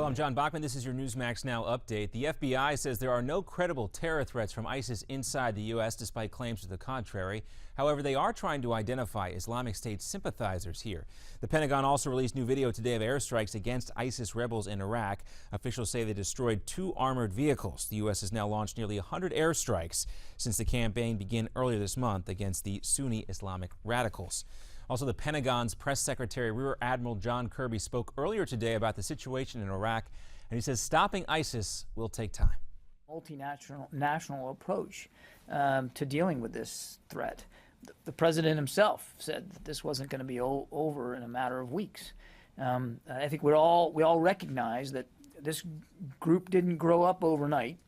Well, I'm John Bachman. This is your Newsmax Now update. The FBI says there are no credible terror threats from ISIS inside the U.S., despite claims to the contrary. However, they are trying to identify Islamic State sympathizers here. The Pentagon also released new video today of airstrikes against ISIS rebels in Iraq. Officials say they destroyed 2 armored vehicles. The U.S. has now launched nearly 100 airstrikes since the campaign began earlier this month against the Sunni Islamic radicals. Also, the Pentagon's press secretary, Rear Admiral John Kirby, spoke earlier today about the situation in Iraq, and he says stopping ISIS will take time. National approach to dealing with this threat. The president himself said that this wasn't going to be over in a matter of weeks. I think we all recognize that this group didn't grow up overnight.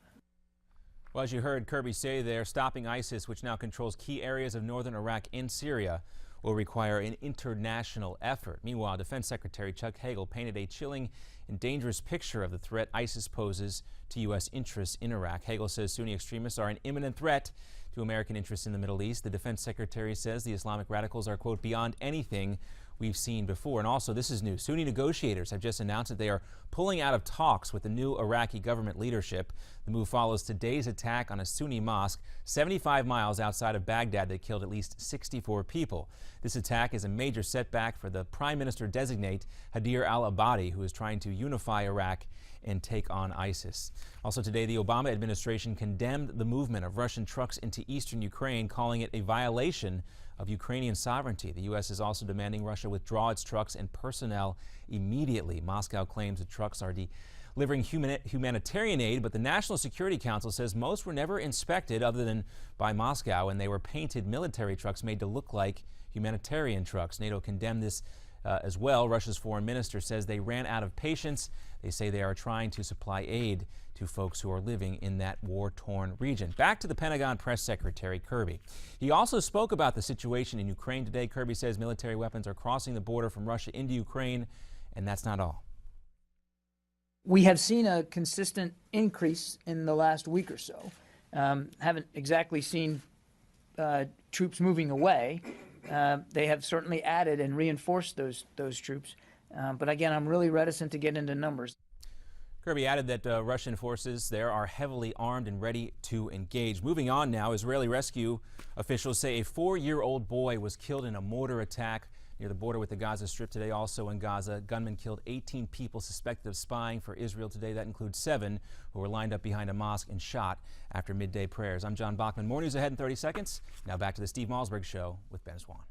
Well, as you heard Kirby say there, stopping ISIS, which now controls key areas of northern Iraq and Syria, will require an international effort. Meanwhile, Defense Secretary Chuck Hagel painted a chilling and dangerous picture of the threat ISIS poses to U.S. interests in Iraq. Hagel says Sunni extremists are an imminent threat to American interests in the Middle East. The Defense Secretary says the Islamic radicals are, quote, beyond anything we've seen before. And also, this is new. Sunni negotiators have just announced that they are pulling out of talks with the new Iraqi government leadership. The move follows today's attack on a Sunni mosque 75 miles outside of Baghdad that killed at least 64 people. This attack is a major setback for the Prime Minister-designate Haider al-Abadi, who is trying to unify Iraq and take on ISIS. Also today, the Obama administration condemned the movement of Russian trucks into eastern Ukraine, calling it a violation of Ukrainian sovereignty. The U.S. is also demanding Russia withdraw its trucks and personnel immediately. Moscow claims the trucks are delivering humanitarian aid, but the National Security Council says most were never inspected other than by Moscow, and they were painted military trucks made to look like humanitarian trucks. NATO condemned this as well. Russia's foreign minister says they ran out of patience. They say they are trying to supply aid to folks who are living in that war-torn region. Back to the Pentagon press secretary Kirby. He also spoke about the situation in Ukraine today. Kirby says military weapons are crossing the border from Russia into Ukraine, and that's not all. We have seen a consistent increase in the last week or so. Haven't exactly seen troops moving away. They have certainly added and reinforced those troops. But again, I'm really reticent to get into numbers. Kirby added that Russian forces there are heavily armed and ready to engage. Moving on now, Israeli rescue officials say a 4-year-old boy was killed in a mortar attack near the border with the Gaza Strip today. Also in Gaza, gunmen killed 18 people suspected of spying for Israel today. That includes 7 who were lined up behind a mosque and shot after midday prayers. I'm John Bachman. More news ahead in 30 seconds. Now back to the Steve Malzberg Show with Ben Swan.